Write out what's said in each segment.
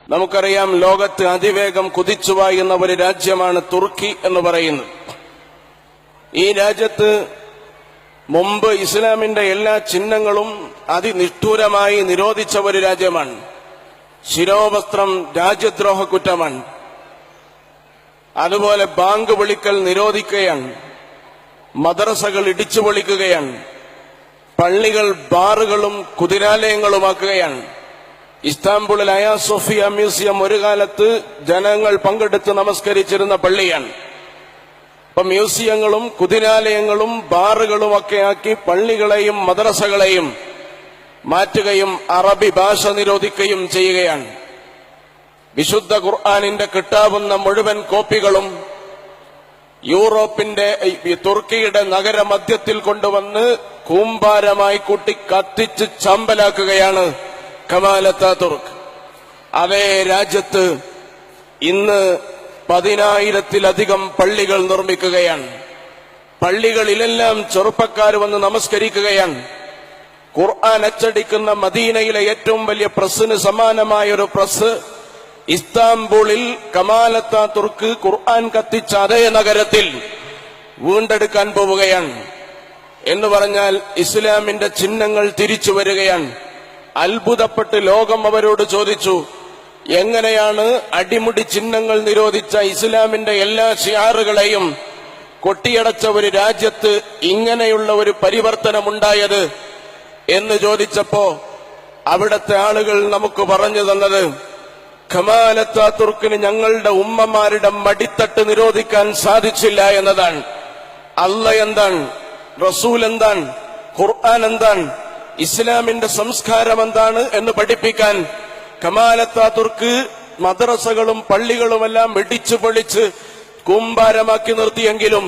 നമുക്കറിയാം, ലോകത്ത് അതിവേഗം കുതിച്ചുപായുന്ന ഒരു രാജ്യമാണ് തുർക്കി എന്ന് പറയുന്നത്. ഈ രാജ്യത്ത് മുമ്പ് ഇസ്ലാമിന്റെ എല്ലാ ചിഹ്നങ്ങളും അതിനിഷ്ഠൂരമായി നിരോധിച്ച ഒരു രാജ്യമാണ്. ശിരോവസ്ത്രം രാജ്യദ്രോഹ കുറ്റമാണ്. അതുപോലെ ബാങ്ക് വിളിക്കൽ നിരോധിക്കുകയാണ്. മദ്രസകൾ ഇടിച്ചു പൊളിക്കുകയാണ്. പള്ളികൾ ബാറുകളും കുതിരാലയങ്ങളുമാക്കുകയാണ്. ഇസ്താംബുളിൽ അയാ സോഫിയ മ്യൂസിയം ഒരു കാലത്ത് ജനങ്ങൾ പങ്കെടുത്ത് നമസ്കരിച്ചിരുന്ന പള്ളിയാണ്. അപ്പൊ മ്യൂസിയങ്ങളും കുതിരാലയങ്ങളും ബാറുകളും ഒക്കെ ആക്കി പള്ളികളെയും മദ്രസകളെയും മാറ്റുകയും അറബി ഭാഷ നിരോധിക്കുകയും ചെയ്യുകയാണ്. വിശുദ്ധ ഖുർആനിന്റെ കിട്ടാവുന്ന മുഴുവൻ കോപ്പികളും യൂറോപ്പിന്റെ തുർക്കിയുടെ നഗരമധ്യത്തിൽ കൊണ്ടുവന്ന് കൂമ്പാരമായി കൂട്ടി കത്തിച്ച് ചാമ്പലാക്കുകയാണ് കമാൽ അത്താതുർക്ക്. അതേ രാജ്യത്ത് ഇന്ന് 10,000-ത്തിലധികം പള്ളികൾ നിർമ്മിക്കുകയാണ്. പള്ളികളിലെല്ലാം ചെറുപ്പക്കാർ വന്ന് നമസ്കരിക്കുകയാണ്. ഖുർആൻ അച്ചടിക്കുന്ന മദീനയിലെ ഏറ്റവും വലിയ പ്രസ്സിന് സമാനമായ ഒരു പ്രസ് ഇസ്താംബൂളിൽ കമാൽ അത്താതുർക്ക് ഖുർആൻ കത്തിച്ച അതേ നഗരത്തിൽ വീണ്ടെടുക്കാൻ പോവുകയാണ്. എന്ന് പറഞ്ഞാൽ ഇസ്ലാമിന്റെ ചിഹ്നങ്ങൾ തിരിച്ചു വരികയാണ്. അത്ഭുതപ്പെട്ട് ലോകം അവരോട് ചോദിച്ചു, എങ്ങനെയാണ് അടിമുടി ചിഹ്നങ്ങൾ നിരോധിച്ച ഇസ്ലാമിന്റെ എല്ലാ ഷിയാറുകളെയും കൊട്ടിയടച്ച ഒരു രാജ്യത്ത് ഇങ്ങനെയുള്ള ഒരു പരിവർത്തനമുണ്ടായത് എന്ന് ചോദിച്ചപ്പോ അവിടത്തെ ആളുകൾ നമുക്ക് പറഞ്ഞു തന്നത്, കമാൽ അത്താതുർക്കിന് ഞങ്ങളുടെ ഉമ്മമാരുടെ മടിത്തട്ട് നിരോധിക്കാൻ സാധിച്ചില്ല എന്നതാണ്. അല്ല എന്താണ്, റസൂൽ എന്താണ്, ഖുർആൻ എന്താണ്, ഇസ്ലാമിന്റെ സംസ്കാരം എന്താണ് എന്ന് പഠിപ്പിക്കാൻ കമാൽ അത്താതുർക്ക് മദ്രസകളും പള്ളികളുമെല്ലാം ഇടിച്ചു പൊളിച്ച് കൂമ്പാരമാക്കി നിർത്തിയെങ്കിലും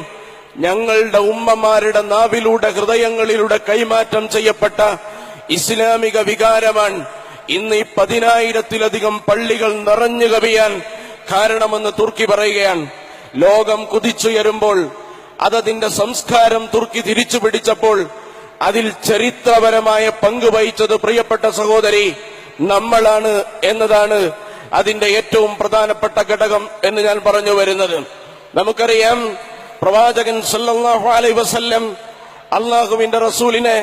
ഞങ്ങളുടെ ഉമ്മമാരുടെ നാവിലൂടെ ഹൃദയങ്ങളിലൂടെ കൈമാറ്റം ചെയ്യപ്പെട്ട ഇസ്ലാമിക വികാരമാണ് ഇന്ന് ഈ 10,000-ത്തിലധികം പള്ളികൾ നിറഞ്ഞു കവിയാൻ കാരണമെന്ന് തുർക്കി പറയുകയാണ്. ലോകം കുതിച്ചുയരുമ്പോൾ അതതിന്റെ സംസ്കാരം തുർക്കി തിരിച്ചു പിടിച്ചപ്പോൾ അതിൽ ചരിത്രപരമായ പങ്ക് വഹിച്ചത് പ്രിയപ്പെട്ട സഹോദരി നമ്മളാണ് എന്നതാണ് അതിന്റെ ഏറ്റവും പ്രധാനപ്പെട്ട ഘടകം എന്ന് ഞാൻ പറഞ്ഞു വരുന്നത്. നമുക്കറിയാം, പ്രവാചകൻ സല്ലല്ലാഹു അലൈഹി വസല്ലം അള്ളാഹുവിന്റെ റസൂലിനെ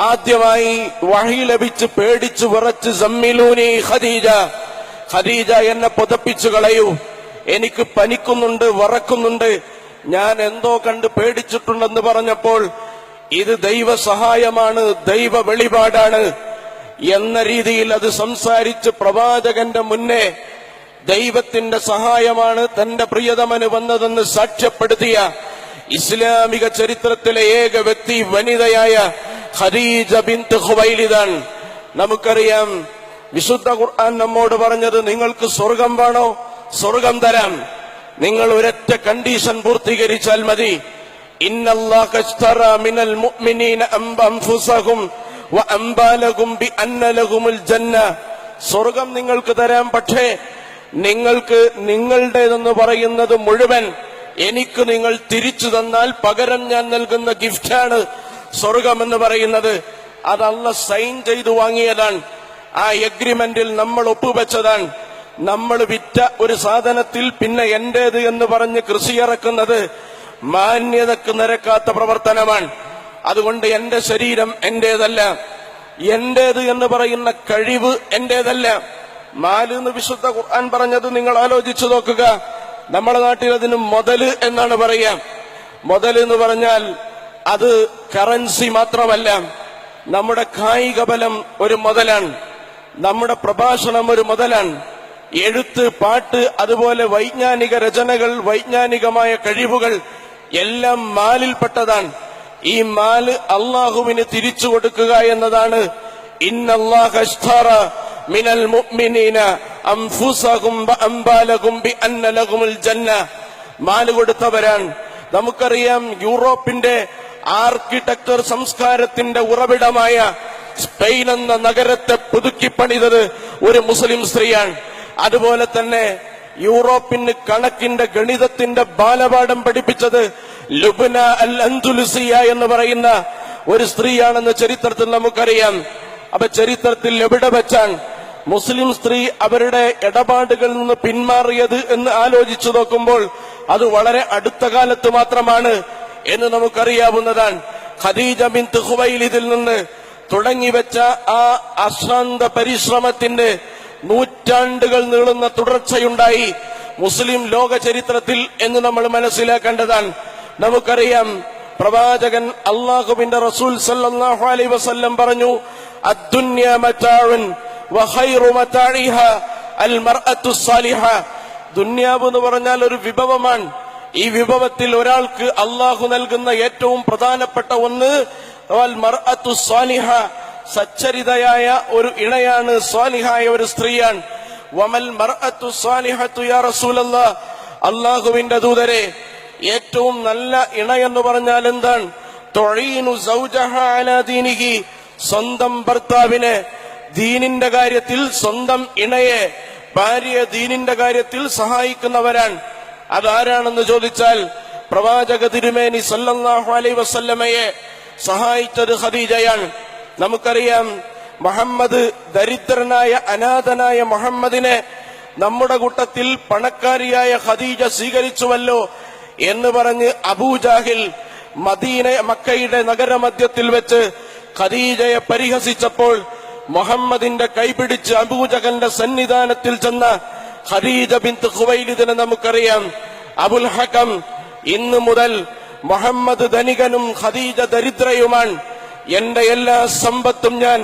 ആദ്യമായി വഹി ലഭിച്ച് പേടിച്ചു വിറച്ച് സമ്മിലൂനി ഖദീജ, ഖദീജ എന്നെ പുതപ്പിച്ചു കളയൂ, എനിക്ക് പനിക്കുന്നുണ്ട്, വറക്കുന്നുണ്ട്, ഞാൻ എന്തോ കണ്ട് പേടിച്ചിട്ടുണ്ടെന്ന് പറഞ്ഞപ്പോൾ ഇത് ദൈവ സഹായമാണ്, ദൈവ വെളിപാടാണ് എന്ന രീതിയിൽ അത് സംസാരിച്ച് പ്രവാചകന്റെ മുന്നേ ദൈവത്തിന്റെ സഹായമാണ് തന്റെ പ്രിയതമന് വന്നതെന്ന് സാക്ഷ്യപ്പെടുത്തിയ ഇസ്ലാമിക ചരിത്രത്തിലെ ഏക വ്യക്തി വനിതയായ ഖദീജ ബിൻത് ഖുവൈലിദാണ്. നമുക്കറിയാം, വിശുദ്ധ ഖുർആൻ നമ്മോട് പറഞ്ഞത്, നിങ്ങൾക്ക് സ്വർഗം വേണോ, സ്വർഗം തരാം, നിങ്ങൾ ഒരൊറ്റ കണ്ടീഷൻ പൂർത്തീകരിച്ചാൽ മതി. ഇന്നല്ലാഹ ഇശ്തറാ മിനൽ മുഅ്മിനീന അൻഫുസഹും വഅംബാലഹും ബിഅന്ന ലഹുമുൽ ജന്ന. സ്വർഗം നിങ്ങൾക്ക് തരാം, പക്ഷേ നിങ്ങൾക്ക് നിങ്ങളുടേതെന്ന് പറയുന്നത് മുഴുവൻ എനിക്ക് നിങ്ങൾ തിരിച്ചു തന്നാൽ പകരം ഞാൻ നൽകുന്ന ഗിഫ്റ്റാണ് സ്വർഗമെന്ന് പറയുന്നത്. അത് അല്ലാഹ് സൈൻ ചെയ്തു വാങ്ങിയതാണ്. ആ എഗ്രിമെന്റിൽ നമ്മൾ ഒപ്പുവെച്ചതാണ്. നമ്മൾ വിറ്റ ഒരു സാധനത്തിൽ പിന്നെ എന്റേത് എന്ന് പറഞ്ഞ് കൃഷി ഇറക്കുന്നത് മാന്യതക്ക് നിരക്കാത്ത പ്രവർത്തനമാണ്. അതുകൊണ്ട് എന്റെ ശരീരം എന്റേതല്ല, എന്റേത് എന്ന് പറയുന്ന കഴിവ് എന്റേതല്ല. മാല് എന്ന് വിശുദ്ധ ഖുർആൻ പറഞ്ഞത് നിങ്ങൾ ആലോചിച്ചു നോക്കുക. നമ്മുടെ നാട്ടിൽ അതിന് മുതല് എന്നാണ് പറയാ. മുതല് എന്ന് പറഞ്ഞാൽ അത് കറൻസി മാത്രമല്ല, നമ്മുടെ കായിക ബലം ഒരു മുതലാണ്, നമ്മുടെ പ്രഭാഷണം ഒരു മുതലാണ്, എഴുത്ത്, പാട്ട്, അതുപോലെ വൈജ്ഞാനിക രചനകൾ, വൈജ്ഞാനികമായ കഴിവുകൾ എല്ലാം മാലിൽപ്പെട്ടതാണ്. ഈ മാല് അള്ളാഹുവിന് തിരിച്ചു കൊടുക്കുക എന്നതാണ് ഇന്നല്ലാഹ ഇശ്തറ മിനൽ മുഅ്മിനീന അൻഫുസഹും വഅംബാലഹും ബിഅന്ന ലഹുമുൽ ജന്ന. മാല് കൊടുത്തവരാണ്. നമുക്കറിയാം, യൂറോപ്പിന്റെ ആർക്കിടെക്ചർ സംസ്കാരത്തിന്റെ ഉറവിടമായ സ്പെയിൻ എന്ന നഗരത്തെ പുതുക്കിപ്പണിതത് ഒരു മുസ്ലിം സ്ത്രീയാണ്. അതുപോലെ തന്നെ യൂറോപ്പിന് കണക്കിന്റെ ഗണിതത്തിന്റെ ബാലപാഠം പഠിപ്പിച്ചത് ലുബ്ന അൽ അൻദുലുസിയ എന്ന് പറയുന്ന ഒരു സ്ത്രീയാണെന്ന് ചരിത്രത്തിൽ നമുക്കറിയാം. അപ്പൊ ചരിത്രത്തിൽ എവിടെ വെച്ചാണ് മുസ്ലിം സ്ത്രീ അവരുടെ ഇടപാടുകളിൽ നിന്ന് പിന്മാറിയത് എന്ന് ആലോചിച്ചു നോക്കുമ്പോൾ അത് വളരെ അടുത്ത കാലത്ത് മാത്രമാണ് എന്ന് നമുക്കറിയാവുന്നതാണ്. ഖദീജ ബിൻത് ഖുവൈലിദിൽ നിന്ന് തുടങ്ങിവെച്ച ആ അശ്രാന്ത പരിശ്രമത്തിന്റെ നൂറ്റാണ്ടുകൾ നീളുന്ന തുടർച്ചയുണ്ടായി മുസ്ലിം ലോക ചരിത്രത്തിൽ എന്ന് നമ്മൾ മനസ്സിലാക്കേണ്ടതാണ്. നമുക്കറിയാം, പ്രവാചകൻ അല്ലാഹുവിന്റെ റസൂൽ സല്ലല്ലാഹു അലൈഹി വസല്ലം പറഞ്ഞു, അദ്ദുന്യ മതാഉൻ വഖൈറു മതാഇഹാ അൽ മർഅത്തു സ്സാലിഹ. ദുന്യാവ് എന്ന് പറഞ്ഞാൽ ഒരു വിഭവമാണ്. ഈ വിഭവത്തിൽ ഒരാൾക്ക് അല്ലാഹു നൽകുന്ന ഏറ്റവും പ്രധാനപ്പെട്ട ഒന്ന് അൽ മർഅത്തു സ്സാലിഹ, സച്ചരിതയായ ഒരു ഇണയാണ്, സ്വാലിഹായ ഒരു സ്ത്രീയാണ്. വമൽ മർഅത്തു സ്വാലിഹത്തു യാ റസൂലല്ലാഹ്, അല്ലാഹുവിന്റെ ദൂതരെ, ഏറ്റവും നല്ല ഇണ എന്ന് പറഞ്ഞാൽ എന്താണ്? തുഈനു സൗജഹാ അലാ ദീനിഹി, സ്വന്തം ഭർത്താവിനെ ദീനിന്റെ കാര്യത്തിൽ, സ്വന്തം ഇണയെ ഭാര്യയെ ദീനിന്റെ കാര്യത്തിൽ സഹായിക്കുന്നവരാണ്. അതാരാണെന്ന് ചോദിച്ചാൽ പ്രവാചക തിരുമേനി സല്ലല്ലാഹു അലൈഹി വസല്ലമയെ സഹായിച്ചത് ഖദീജയാണ്. നമുക്കറിയാം, മുഹമ്മദ് ദരിദ്രനായ അനാഥനായ മുഹമ്മദിനെ നമ്മുടെ കൂട്ടത്തിൽ പണക്കാരിയായ ഖദീജ സ്വീകരിച്ചുവല്ലോ എന്ന് പറഞ്ഞ് അബൂജാഹിൽ മക്കയുടെ നഗരമധ്യത്തിൽ വെച്ച് ഖദീജയെ പരിഹസിച്ചപ്പോൾ മുഹമ്മദിന്റെ കൈപിടിച്ച് അബൂജഹലിന്റെ സന്നിധാനത്തിൽ ചെന്ന ഖദീജ ബിൻത് ഖുവൈലിദിനെ നമുക്കറിയാം. അബുൽ ഹകം, ഇന്നു മുതൽ മുഹമ്മദ് ധനികനും ഖദീജ ദരിദ്രയുമാണ്, എന്റെ എല്ലാ സമ്പത്തും ഞാൻ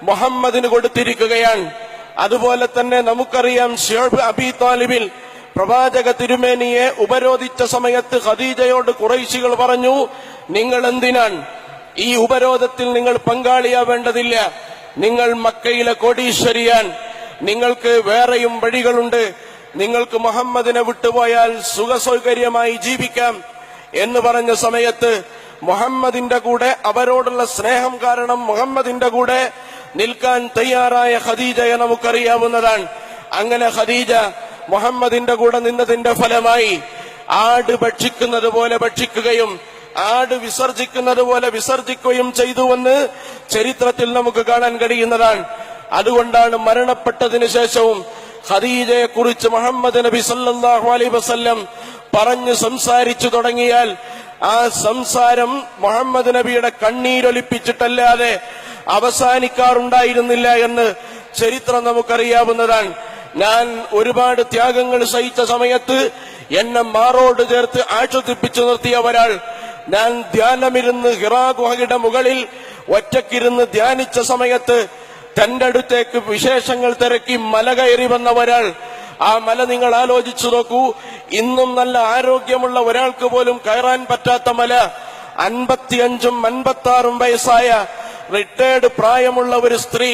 മുഹമ്മദിന് കൊടുത്തിരിക്കുകയാണ്. അതുപോലെ തന്നെ നമുക്കറിയാം, ശുഐബ് അബീ താലിബിൽ പ്രവാചക തിരുമേനിയെ ഉപരോധിച്ച സമയത്ത് ഖദീജയോട് ഖുറൈശികൾ പറഞ്ഞു, നിങ്ങൾ എന്തിനാണ് ഈ ഉപരോധത്തിൽ നിങ്ങൾ പങ്കാളിയാവേണ്ടതില്ല, നിങ്ങൾ മക്കയിലെ കോടീശ്വരിയാൻ, നിങ്ങൾക്ക് വേറെയും വഴികളുണ്ട്, നിങ്ങൾക്ക് മുഹമ്മദിനെ വിട്ടുപോയാൽ സുഖസൗകര്യമായി ജീവിക്കാം എന്ന് പറഞ്ഞ സമയത്ത് മുഹമ്മദിന്റെ കൂടെ, അവരോടുള്ള സ്നേഹം കാരണം മുഹമ്മദിന്റെ കൂടെ നിൽക്കാൻ തയ്യാറായ ഖദീജയെ നമുക്കറിയാവുന്നതാണ്. അങ്ങനെ ഖദീജ മുഹമ്മദിന്റെ കൂടെ നിന്നതിന്റെ ഫലമായി ആട് ഭക്ഷിക്കുന്നത് പോലെ ഭക്ഷിക്കുകയും ആട് വിസർജിക്കുന്നത് പോലെ വിസർജിക്കുകയും ചെയ്തുവെന്ന് ചരിത്രത്തിൽ നമുക്ക് കാണാൻ കഴിയുന്നതാണ്. അതുകൊണ്ടാണ് മരണപ്പെട്ടതിന് ശേഷവും ഖദീജയെ കുറിച്ച് മുഹമ്മദ് നബി സല്ലല്ലാഹു അലൈഹി വസല്ലം പറഞ്ഞു സംസാരിച്ചു തുടങ്ങിയാൽ ആ സംസാരം മുഹമ്മദ് നബിയുടെ കണ്ണീരൊലിപ്പിച്ചിട്ടല്ലാതെ അവസാനിക്കാറുണ്ടായിരുന്നില്ല എന്ന് ചരിത്രം നമുക്കറിയാവുന്നതാണ്. ഞാൻ ഒരുപാട് ത്യാഗങ്ങൾ സഹിച്ച സമയത്ത് എന്നെ മാറോട് ചേർത്ത് ആശ്വസിപ്പിച്ചു നിർത്തിയ ഒരാൾ, ഞാൻ ധ്യാനമിരുന്ന് ഹിറാ ഗുഹയുടെ മുകളിൽ ഒറ്റക്കിരുന്ന് ധ്യാനിച്ച സമയത്ത് തന്റെ അടുത്തേക്ക് വിശേഷങ്ങൾ തിരക്കി മല കയറി വന്ന ഒരാൾ, ആ മല നിങ്ങൾ ആലോചിച്ചു നോക്കൂ, ഇന്നും നല്ല ആരോഗ്യമുള്ള ഒരാൾക്ക് പോലും കയറാൻ പറ്റാത്ത മല, 55 56 വയസ്സായ റിട്ടയർഡ് പ്രായമുള്ള ഒരു സ്ത്രീ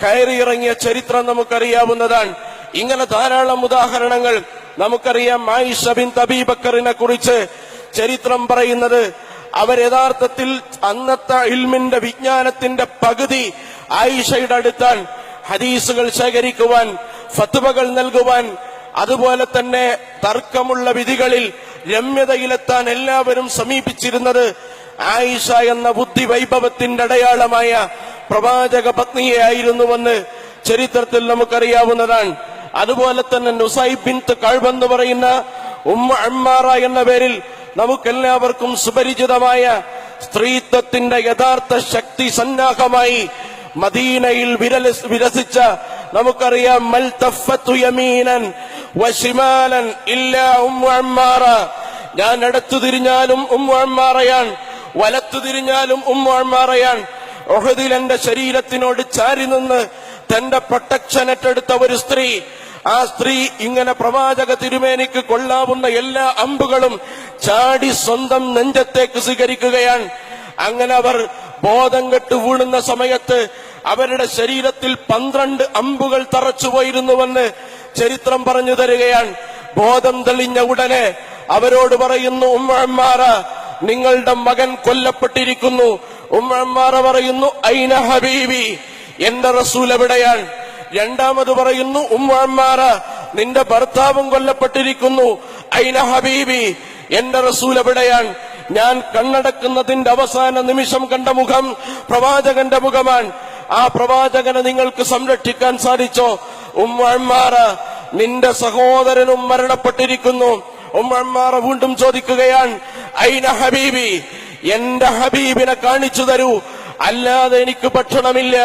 കയറിയിറങ്ങിയ ചരിത്രം നമുക്കറിയാവുന്നതാണ്. ഇങ്ങനെ ധാരാളം ഉദാഹരണങ്ങൾ നമുക്കറിയാം. ആയിഷ ബിൻത് അബീ ബക്കറിനെ കുറിച്ച് ചരിത്രം പറയുന്നത്, അവർ യഥാർത്ഥത്തിൽ അന്നത്തെ ഇൽമിന്റെ വിജ്ഞാനത്തിന്റെ പകുതി ആയിഷയുടെ അടുത്താൻ, ഹദീസുകൾ ശേഖരിക്കുവാൻ, ഫത്വകൾ നൽകുവാൻ, അതുപോലെ തന്നെ തർക്കമുള്ള വിധികളിൽ രമ്യതയിലെത്താൻ എല്ലാവരും സമീപിച്ചിരുന്നത് ആയിഷ എന്ന ബുദ്ധി വൈഭവത്തിന്റെ അടയാളമായ പ്രവാചക പത്നിയെ ആയിരുന്നുവെന്ന് ചരിത്രത്തിൽ നമുക്കറിയാവുന്നതാണ്. അതുപോലെ തന്നെ നുസൈബ് ബിൻത് കഅബ് എന്ന് പറയുന്ന ഉമ്മ അമ്മാറ എന്ന പേരിൽ നമുക്കെല്ലാവർക്കും സുപരിചിതമായ സ്ത്രീത്വത്തിന്റെ യഥാർത്ഥ ശക്തി സന്നാഹമായി മദീനയിൽ വിരസിച്ച നമുക്കറിയാം, മൽതഫത്തു യമീനൻ വശിമാലൻ ഇല്ലാ ഉമ്മ അമ്മാറ, ഞാൻ അടുത്തു തിരിഞ്ഞാലും ഉമ്മ അമ്മാറയാൻ, വലത്തു തിരിഞ്ഞാലും ഉമ്മ അമ്മാറയാൻ. ഉഹദിൽ എന്റെ ശരീരത്തിനോട് ചാരി നിന്ന് തന്റെ പ്രൊട്ടക്ഷൻ ഏറ്റെടുത്ത ഒരു സ്ത്രീ, ആ സ്ത്രീ ഇങ്ങനെ പ്രവാചക തിരുമേനിക്ക് കൊള്ളാവുന്ന എല്ലാ അമ്പുകളും ചാടി സ്വന്തം നെഞ്ചത്തേക്ക് സ്വീകരിക്കുകയാണ്. അങ്ങനെ അവർ ബോധം കെട്ട് വീണുന്ന സമയത്ത് അവരുടെ ശരീരത്തിൽ 12 അമ്പുകൾ തറച്ചുപോയിരുന്നുവെന്ന് ചരിത്രം പറഞ്ഞു തരികയാണ്. ബോധം തെളിഞ്ഞ ഉടനെ അവരോട് പറയുന്നു, ഉമ്മ അമ്മാറ, നിങ്ങളുടെ മകൻ കൊല്ലപ്പെട്ടിരിക്കുന്നു. ഉമ്മ അമ്മാറ പറയുന്നു, ഐന ഹബീബി, എന്റെ റസൂൽ എവിടെയാണ്? രണ്ടാമത് പറയുന്നു, ഉമ്മ അമ്മാറ, നിന്റെ ഭർത്താവും കൊല്ലപ്പെട്ടിരിക്കുന്നു. ഐന ഹബീബി, എന്റെ റസൂൽ എവിടെയാണ്? ഞാൻ കണ്ണടക്കുന്നതിന്റെ അവസാന നിമിഷം കണ്ട മുഖം പ്രവാചകന്റെ മുഖമാണ്. ആ പ്രവാചകനെ നിങ്ങൾക്ക് സംരക്ഷിക്കാൻ സാധിച്ചോ? ഉമ്മ അമ്മാറ, നിന്റെ സഹോദരനും മരണപ്പെട്ടിരിക്കുന്നു. ഉമ്മ അമ്മാറ വീണ്ടും ചോദിക്കുകയാണ്, ഐന ഹബീബി, എന്റെ ഹബീബിനെ കാണിച്ചു തരൂ, അല്ലാതെ എനിക്ക് ഭക്ഷണമില്ല.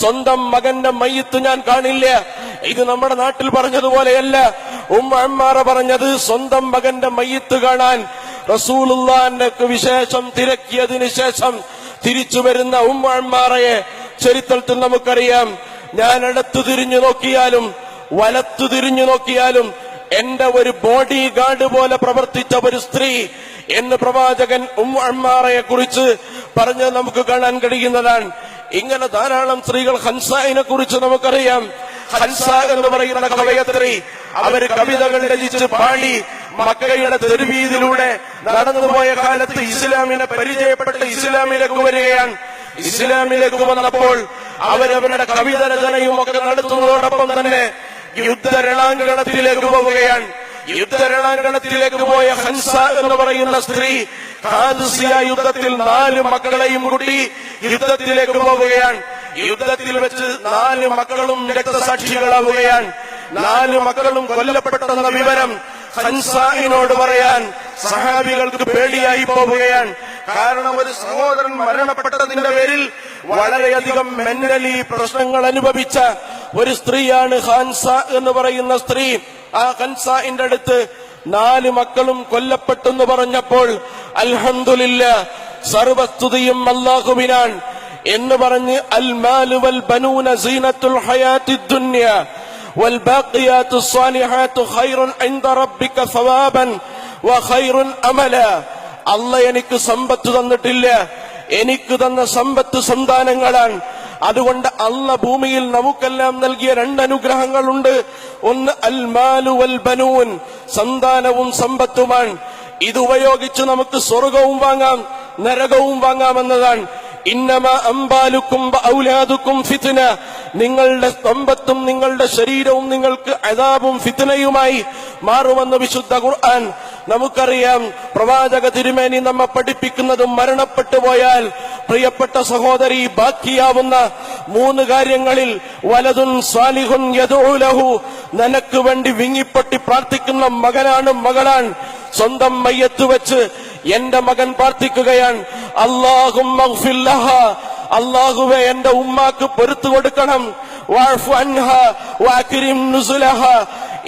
സ്വന്തം മകന്റെ മയ്യത്ത് ഞാൻ കാണില്ല. ഇത് നമ്മുടെ നാട്ടിൽ പറഞ്ഞതുപോലെയല്ല. ഉമ്മ അമ്മാറ പറഞ്ഞത് സ്വന്തം മകന്റെ മയ്യത്ത് കാണാൻ റസൂലുള്ളാഹിന്റെ വിശേഷം തിരക്കിയതിനു ശേഷം തിരിച്ചു വരുന്ന ഉമ്മ അമ്മാറയെ ചരിത്രത്തിൽ നമുക്കറിയാം. ഞാൻ ഇടത്തു തിരിഞ്ഞു നോക്കിയാലും വലത്തു തിരിഞ്ഞു നോക്കിയാലും എന്റെ ഒരു ബോഡി ഗാർഡ് പോലെ പ്രവർത്തിച്ച ഒരു സ്ത്രീ എന്ന് പ്രവാചകൻ ഉമ്മ അമ്മാറയെ കുറിച്ച് പറഞ്ഞ് നമുക്ക് കാണാൻ കഴിയുന്നതാണ്. ഇങ്ങനെ ധാരാളം സ്ത്രീകൾ. ഹൻസായിനെ കുറിച്ച് നമുക്കറിയാം. ഹൻസ എന്ന് പറയുന്ന കവയത്രി, അവര് കവിതകൾ രചിച്ച് പാടി മക്കയുടെ തെരുവീതിലൂടെ നടന്നുപോയ കാലത്ത് ഇസ്ലാമിനെ പരിചയപ്പെട്ട് ഇസ്ലാമിലേക്ക് വരികയാണ്. ഇസ്ലാമിലേക്ക് വന്നപ്പോൾ അവരവരുടെ കവിത രചനയും ഒക്കെ നടത്തുന്നതോടൊപ്പം തന്നെ യുദ്ധരണാങ്കണത്തിലേക്ക് പോവുകയാണ്. യുദ്ധരണാങ്കണത്തിലേക്ക് പോയ ഹൻസ എന്ന് പറയുന്ന സ്ത്രീ ഖാദിസിയ യുദ്ധത്തിൽ 4 മക്കളെയും കൂട്ടി യുദ്ധത്തിലേക്ക് പോവുകയാണ്. യുദ്ധത്തിൽ വെച്ച് 4 മക്കളും രക്തസാക്ഷികളാവുകയാണ്. 4 മക്കളും കൊല്ലപ്പെട്ടെന്ന വിവരം ഹൻസായിനോട് പറയാൻ സഹാബികൾക്ക് പേടിയായി പോവുകയാണ്. കാരണം ഒരു സഹോദരൻ മരണപ്പെട്ടതിന്റെ പേരിൽ വളരെയധികം മെന്റലി പ്രശ്നങ്ങൾ അനുഭവിച്ച ഒരു സ്ത്രീയാണ് ഹൻസ എന്ന് പറയുന്ന സ്ത്രീ. ആ ഹൻസായിന്റെ അടുത്ത് 4 മക്കളും കൊല്ലപ്പെട്ടെന്ന് പറഞ്ഞപ്പോൾ അൽഹംദുലില്ലാഹ്, സർവസ്തുതിയും അല്ലാഹുവിനാണ് എന്ന് പറഞ്ഞ് അൽ മാലു വൽ ബനൂന സീനത്തുൽ ഹയാത്തിദ് ദുനിയ വൽ ബാഖിയാത്തുസ് സാലിഹാത്തു ഖൈറുൻ ഇൻദ റബ്ബിക സവാബൻ വ ഖൈറുൻ അമല. അല്ലാഹ് എനിക്ക് സമ്പത്ത് തന്നിട്ടില്ല, എനിക്ക് തന്ന സമ്പത്ത് സന്താനങ്ങളാണ്. അതുകൊണ്ട് അല്ലാഹ് ഭൂമിയിൽ നമുക്കെല്ലാം നൽകിയ 2 അനുഗ്രഹങ്ങളുണ്ട്. ഒന്ന് അൽ മാലു വൽ ബനൂൻ, സന്താനവും സമ്പത്തുമാണ്. ഇതുപയോഗിച്ച് നമുക്ക് സ്വർഗവും വാങ്ങാം, നരകവും വാങ്ങാമെന്നതാണ്. ഇന്നമാ അംബാലുക്കും ഔലാദുക്കും ഫിത്ന, നിങ്ങളുടെ സമ്പത്തും നിങ്ങളുടെ ശരീരവും നിങ്ങൾക്ക് അദാബും ഫിത്നയുമായി മാറുമെന്ന് വിശുദ്ധ ഖുർആൻ നമുക്കറിയാം. പ്രവാചക തിരുമേനി നമ്മെ പഠിപ്പിക്കുന്നതും മരണപ്പെട്ടു പോയാൽ പ്രിയപ്പെട്ട സഹോദരി ബാക്കിയാവുന്ന 3 കാര്യങ്ങളിൽ വലതുൻ സാലിഹുൻ യദ്ഉ ലഹു, നിനക്ക് വേണ്ടി വിങ്ങിപ്പൊട്ടി പ്രാർത്ഥിക്കുന്ന മകനാണ് മകളാണ്. സ്വന്തം മയ്യത്ത് വെച്ച് എന്റെ മകൻ പ്രാർത്ഥിക്കുകയാണ്, അല്ലാഹുമ്മ ഗ്ഫിർ ലഹാ, അല്ലാഹുവേ എന്റെ ഉമ്മാക്ക് പൊറുത്തു കൊടുക്കണം, വഅഫു അൻഹാ വഅക്രിം നുസുലഹാ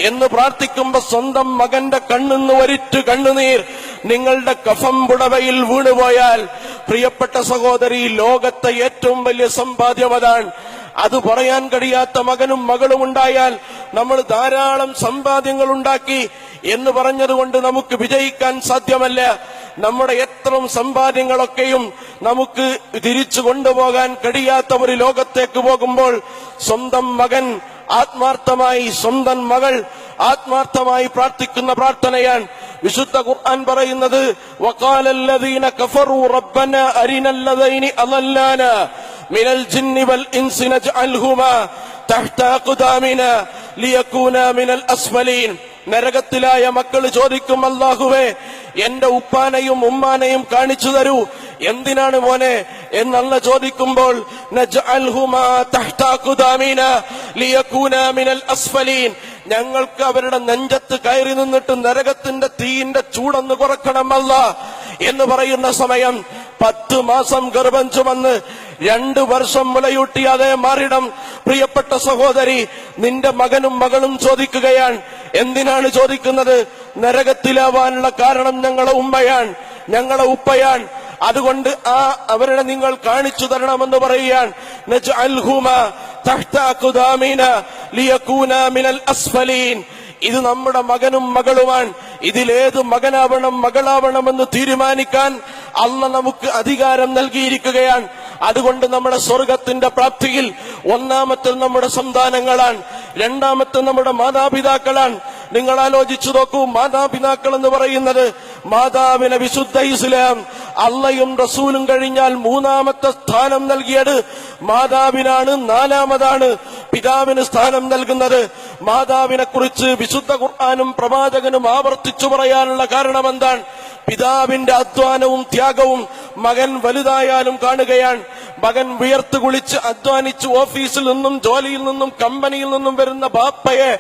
എന്ന് പ്രാർത്ഥിക്കുമ്പോ സ്വന്തം മകന്റെ കണ്ണിന്ന് ഒരിറ്റു കണ്ണുനീർ നിങ്ങളുടെ കഫം പുടവയിൽ വീണുപോയാൽ പ്രിയപ്പെട്ട സഹോദരി, ലോകത്തെ ഏറ്റവും വലിയ സമ്പാദ്യം അതാണ്. അത് പറയാൻ കഴിയാത്ത മകനും മകളും ഉണ്ടായാൽ നമ്മൾ ധാരാളം സമ്പാദ്യങ്ങൾ ഉണ്ടാക്കി എന്ന് പറഞ്ഞതുകൊണ്ട് നമുക്ക് വിജയിക്കാൻ സാധ്യമല്ല. നമ്മുടെ എത്ര സമ്പാദ്യങ്ങളൊക്കെയും നമുക്ക് തിരിച്ചു കൊണ്ടുപോകാൻ കഴിയാത്ത ഒരു ലോകത്തേക്ക് പോകുമ്പോൾ സ്വന്തം മകൻ ആത്മാർത്ഥമായി, സ്വന്തം മകൾ ആത്മാർത്ഥമായി പ്രാർത്ഥിക്കുന്ന പ്രാർത്ഥനയാണ്. വിശുദ്ധ ഖുർആൻ പറയുന്നത്, വഖാലല്ലദീന കഫറൂ റബ്ബനാ അരിനല്ലദൈനി അളല്ലാനാ മിനൽ ജിന്നി വൽ ഇൻസി നജ്അൽഹുമാ തഹ്ത അഖ്ദാമിനാ ലിയകൂനാ മിനൽ അസ്ഫലീൻ. നരകത്തിലായ മക്കൾ ചോദിക്കും, അല്ലാഹുവേ എന്റെ ഉപ്പാനെയും ഉമ്മാനെയും കാണിച്ചു തരൂ. എന്തിനാണ് മോനെ എന്നല്ല ചോദിക്കുമ്പോൾ, നജ്അൽഹുമാ തഹ്ത അഖ്ദാമിനാ ലിയകൂനാ മിനൽ അസ്ഫലീൻ, ഞങ്ങൾക്ക് അവരുടെ നെഞ്ചത്ത് കയറി നിന്നിട്ട് നരകത്തിന്റെ തീയിന്റെ ചൂടൊന്ന് കുറക്കണം അല്ലാ എന്ന് പറയുന്ന സമയം 10 മാസം ഗർഭം ചുമന്ന് 2 വർഷം മുലയൂട്ടി അതേ മാറിടം പ്രിയപ്പെട്ട സഹോദരി, നിന്റെ മകനും മകളും ചോദിക്കുകയാണ്. എന്തിനാണ് ചോദിക്കുന്നത്? നരകത്തിലാവാനുള്ള കാരണം ഞങ്ങളെ ഉമ്മയാണ്, ഞങ്ങളെ ഉപ്പയാണ്. അതുകൊണ്ട് അവരുടെ നിങ്ങൾ കാണിച്ചു തരണമെന്ന് പറയുകയാണ്. നജ്അൽഹുമാ തഹ്ത അഖ്ദാമിനാ ലിയകൂനാ മിനൽ അസ്ഫലീൻ. ഇത് നമ്മുടെ മകനും മകളുമാണ്. ഇതിലേത് മകനാവണം മകളാവണമെന്ന് തീരുമാനിക്കാൻ അല്ലാഹ് നമുക്ക് അധികാരം നൽകിയിരിക്കുകയാണ്. അതുകൊണ്ട് നമ്മുടെ സ്വർഗത്തിന്റെ പ്രാപ്തിയിൽ ഒന്നാമത്തെ നമ്മുടെ സന്താനങ്ങളാണ്, രണ്ടാമത്തെ നമ്മുടെ മാതാപിതാക്കളാണ്. നിങ്ങൾ ആലോചിച്ചു നോക്കൂ, മാതാപിതാക്കൾ എന്ന് പറയുന്നത് മാതാവിനെ വിശുദ്ധ ഇസ്ലാം അള്ളയും റസൂലും കഴിഞ്ഞാൽ 3ാമത്തെ സ്ഥാനം നൽകിയത് മാതാവിനാണ്. 4ാമതാണ് പിതാവിന് സ്ഥാനം നൽകുന്നത്. മാതാവിനെ കുറിച്ച് വിശുദ്ധ ഖുർആനും പ്രവാചകനും ആവർത്തിച്ചു പറയാനുള്ള കാരണം എന്താണ്? പിതാവിന്റെ അധ്വാനവും ത്യാഗവും മകൻ വലുതായാലും കാണുകയാണ്. മകൻ വിയർത്ത് കുളിച്ച് അധ്വാനിച്ച് ഓഫീസിൽ നിന്നും ജോലിയിൽ നിന്നും കമ്പനിയിൽ നിന്നും വരുന്ന ബാപ്പയെ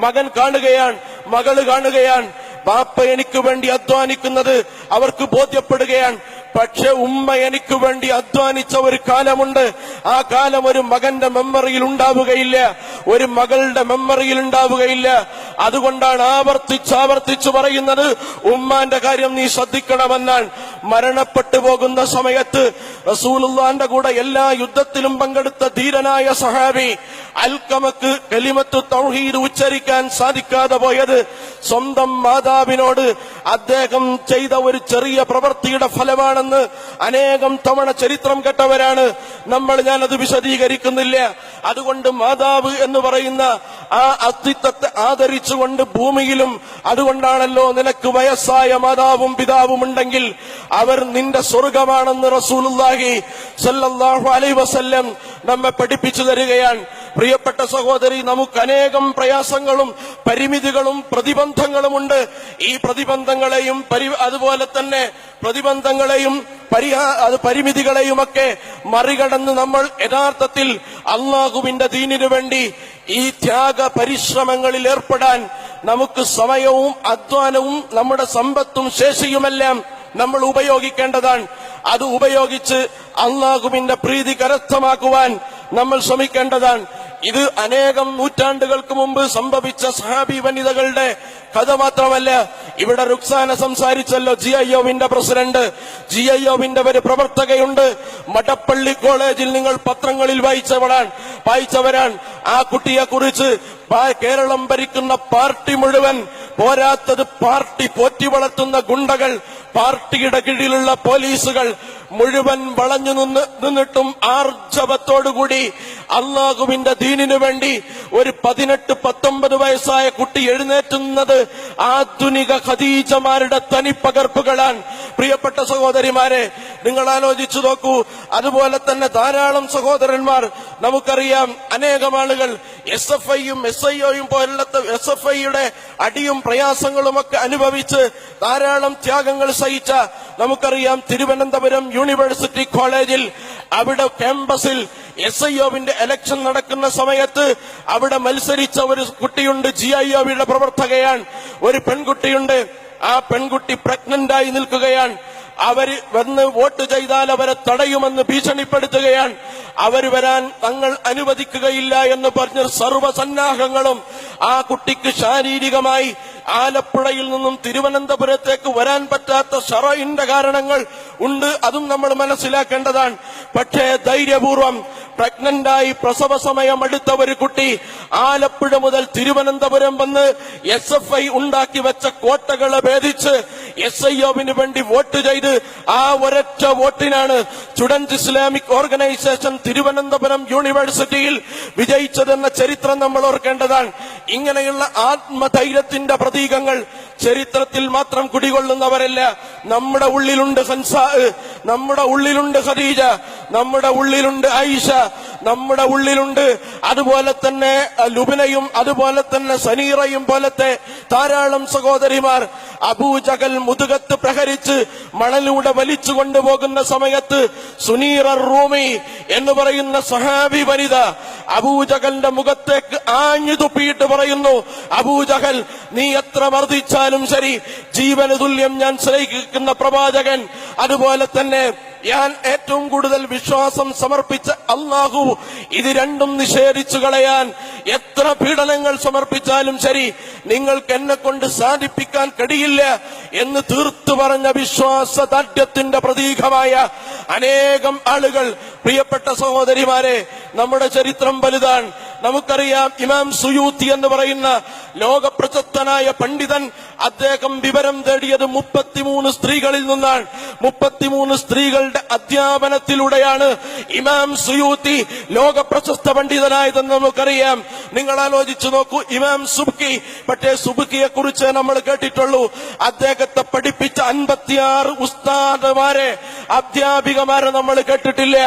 മകൻ കാണുകയാണ്, മകള് കാണുകയാണ്. ബാപ്പ എനിക്ക് വേണ്ടി അധ്വാനിക്കുന്നത് അവർക്ക് ബോധ്യപ്പെടുകയാണ്. പക്ഷെ ഉമ്മ എനിക്ക് വേണ്ടി അധ്വാനിച്ച ഒരു കാലമുണ്ട്. ആ കാലം ഒരു മകന്റെ മെമ്മറിയിൽ ഉണ്ടാവുകയില്ല, ഒരു മകളുടെ മെമ്മറിയിൽ ഉണ്ടാവുകയില്ല. അതുകൊണ്ടാണ് ആവർത്തിച്ചാവർത്തിച്ചു പറയുന്നത്, ഉമ്മാന്റെ കാര്യം നീ ശ്രദ്ധിക്കണമെന്നാണ്. മരണപ്പെട്ടു പോകുന്ന സമയത്ത് റസൂലുള്ളാന്റെ കൂടെ എല്ലാ യുദ്ധത്തിലും പങ്കെടുത്ത ധീരനായ സഹാബി അൽക്കമക്ക് കലിമത്തു തൗഹീദ് ഉച്ചരിക്കാൻ സാധിക്കാതെ പോയത് സ്വന്തം മാതാവിനോട് അദ്ദേഹം ചെയ്ത ഒരു ചെറിയ പ്രവൃത്തിയുടെ ഫലമാണെന്ന് അനേകം തവണ ചരിത്രം കേട്ടവരാണ് നമ്മൾ. ഞാനത് വിശദീകരിക്കുന്നില്ല. അതുകൊണ്ട് മാതാവ് എന്ന് പറയുന്ന ആ അസ്തിത്വത്തെ ആദരിച്ചുകൊണ്ട് ഭൂമിയിലും, അതുകൊണ്ടാണല്ലോ നിനക്ക് വയസ്സായ മാതാവും പിതാവും ഉണ്ടെങ്കിൽ അവർ നിന്റെ സ്വർഗമാണെന്ന് റസൂലുള്ളാഹി സ്വല്ലല്ലാഹു അലൈഹി വസല്ലം നമ്മെ പഠിപ്പിച്ചു തരികയാണ്. പ്രിയപ്പെട്ട സഹോദരി, നമുക്ക് അനേകം പ്രയാസങ്ങളും പരിമിതികളും പ്രതിബന്ധങ്ങളുമുണ്ട്. ഈ പ്രതിബന്ധങ്ങളെയും അതുപോലെ തന്നെ പ്രതിബന്ധങ്ങളെയും പരിമിതികളെയുമൊക്കെ മറികടന്ന് നമ്മൾ യഥാർത്ഥത്തിൽ അള്ളാഹുവിന്റെ ദീനിനു വേണ്ടി ഈ ത്യാഗ പരിശ്രമങ്ങളിൽ ഏർപ്പെടാൻ നമുക്ക് സമയവും അധ്വാനവും നമ്മുടെ സമ്പത്തും ശേഷിയുമെല്ലാം നമ്മൾ ഉപയോഗിക്കേണ്ടതാണ്. അത് ഉപയോഗിച്ച് അള്ളാഹുവിന്റെ പ്രീതി കരസ്ഥമാക്കുവാൻ നമ്മൾ ശ്രമിക്കേണ്ടതാണ്. ഇത് അനേകം നൂറ്റാണ്ടുകൾക്ക് മുമ്പ് സംഭവിച്ച സഹാബി വനിതകളുടെ കഥ മാത്രമല്ല. ഇവിടെ റുക്സാന സംസാരിച്ചല്ലോ, GIOവിന്റെ പ്രസിഡന്റ്, GIOവിന്റെ ഒരു പ്രവർത്തകയുണ്ട്. മടപ്പള്ളി കോളേജിൽ നിങ്ങൾ പത്രങ്ങളിൽ വായിച്ചവരാണ്. ആ കുട്ടിയെ കുറിച്ച് കേരളം ഭരിക്കുന്ന പാർട്ടി മുഴുവൻ, പോരാത്തത് പാർട്ടി പോറ്റി വളർത്തുന്ന ഗുണ്ടകൾ, പാർട്ടിയുടെ കീഴിലുള്ള പോലീസുകൾ മുഴുവൻ വളഞ്ഞു നിന്നിട്ടും ആർജവത്തോടുകൂടി അള്ളാഹുവിന്റെ ദീനിനു വേണ്ടി ഒരു 18-19 വയസ്സായ കുട്ടി എഴുന്നേറ്റുന്നത് ആധുനിക ഖദീജമാരുടെ തനിപ്പകർപ്പുകളാണ്. പ്രിയപ്പെട്ട സഹോദരിമാരെ, നിങ്ങൾ ആലോചിച്ചു നോക്കൂ. അതുപോലെ തന്നെ ധാരാളം സഹോദരന്മാർ നമുക്കറിയാം. അനേകം ആളുകൾ SFIയും SIOയും പോലുള്ള SFIയുടെ അടിയും പ്രയാസങ്ങളുമൊക്കെ അനുഭവിച്ച് ധാരാളം ത്യാഗങ്ങൾ സഹിച്ച നമുക്കറിയാം. തിരുവനന്തപുരം യൂണിവേഴ്സിറ്റി കോളേജിൽ അവിടെ ക്യാമ്പസിൽ SIOവിന്റെ ഇലക്ഷൻ നടക്കുന്ന സമയത്ത് അവിടെ മത്സരിച്ച ഒരു കുട്ടിയുണ്ട്. GIOയുടെ പ്രവർത്തകയാണ്. ഒരു പെൺകുട്ടിയുണ്ട്. ആ പെൺകുട്ടി പ്രഗ്നന്റായി നിൽക്കുകയാണ്. അവര് വന്ന് വോട്ട് ചെയ്താൽ അവരെ തടയുമെന്ന് ഭീഷണിപ്പെടുത്തുകയാണ്. അവര് വരാൻ തങ്ങൾ അനുവദിക്കുകയില്ല എന്ന് പറഞ്ഞ് സർവ്വസന്നാഹങ്ങളും ആ കുട്ടിക്ക് ശാരീരികമായി ആലപ്പുഴയിൽ നിന്നും തിരുവനന്തപുരത്തേക്ക് വരാൻ പറ്റാത്ത ശറഇന്റെ കാരണങ്ങൾ ഉണ്ട്. അതും നമ്മൾ മനസ്സിലാക്കേണ്ടതാണ്. പക്ഷേ ധൈര്യപൂർവം പ്രഗ്നന്റായി പ്രസവ സമയം അടുത്ത ഒരു കുട്ടി ആലപ്പുഴ മുതൽ തിരുവനന്തപുരം വന്ന് SFI ഉണ്ടാക്കി വെച്ച കോട്ടകളെ ഭേദിച്ച് SIOവിന് വേണ്ടി വോട്ട് ചെയ്ത് ആ ഒരൊറ്റ വോട്ടിനാണ് സ്റ്റുഡന്റ് ഇസ്ലാമിക് ഓർഗനൈസേഷൻ തിരുവനന്തപുരം യൂണിവേഴ്സിറ്റിയിൽ വിജയിച്ചതെന്ന ചരിത്രം നമ്മൾ ഓർക്കേണ്ടതാണ്. ഇങ്ങനെയുള്ള ആത്മധൈര്യത്തിന്റെ പ്രതീകങ്ങൾ ചരിത്രത്തിൽ മാത്രം കുടികൊള്ളുന്നവരല്ല. നമ്മുടെ ഉള്ളിലുണ്ട് ഹൻസാ, നമ്മുടെ ഉള്ളിലുണ്ട് ഖദീജ, നമ്മുടെ ഉള്ളിലുണ്ട് ആയിഷ, നമ്മുടെ ഉള്ളിലുണ്ട് അതുപോലെ തന്നെ ലുബിനയും അതുപോലെ തന്നെ സനീറയും പോലത്തെ ധാരാളം സഹോദരിമാർ. അബൂജഹൽ മുതുകത്ത് പ്രഹരിച്ച് മണലൂടെ വലിച്ചു കൊണ്ടുപോകുന്ന സമയത്ത് സുനീറ റൂമി എന്ന് പറയുന്ന സഹാബി വനിത അബൂജഹലിന്റെ മുഖത്തേക്ക് ആഞ്ഞു തുപ്പിയിട്ട് പറയുന്നു, അബൂജഹൽ നീ എത്ര മർദ്ദിച്ചാലും ശരി, ജീവന് തുല്യം ഞാൻ സ്നേഹിക്കുന്ന പ്രവാചകൻ, അതുപോലെ തന്നെ ഞാൻ ഏറ്റവും കൂടുതൽ വിശ്വാസം സമർപ്പിച്ച അല്ലാഹു ഇത് രണ്ടും നിഷേധിച്ചു കളയാൻ എത്ര പീഡനങ്ങൾ സമർപ്പിച്ചാലും ശരി നിങ്ങൾക്ക് എന്നെ കൊണ്ട് സാധിപ്പിക്കാൻ കഴിയില്ല എന്ന് തീർത്തു പറഞ്ഞ വിശ്വാസദാർഢ്യത്തിന്റെ പ്രതീകമായ അനേകം ആളുകൾ. പ്രിയപ്പെട്ട സഹോദരിമാരെ, നമ്മുടെ ചരിത്രം വലുതാണ്. നമുക്കറിയാം, ഇമാം സുയൂത്തി എന്ന് പറയുന്ന ലോകപ്രശസ്തനായ പണ്ഡിതൻ, അദ്ദേഹം വിവരം തേടിയത് 33 സ്ത്രീകളിൽ നിന്നാണ്. 33 സ്ത്രീകളുടെ അധ്യാപനത്തിലൂടെയാണ് ഇമാം സുയൂത്തി ലോകപ്രശസ്ത പണ്ഡിതനായതെന്ന് നമുക്കറിയാം. നിങ്ങൾ ആലോചിച്ചു നോക്കൂ, ഇമാം സുബ്കി. പക്ഷേ സുബ്കിയെ കുറിച്ച് നമ്മൾ കേട്ടിട്ടുള്ളൂ. അദ്ദേഹത്തെ പഠിപ്പിച്ച 56 ഉസ്താദുമാരെ, അധ്യാപികമാരെ നമ്മൾ കേട്ടിട്ടില്ല.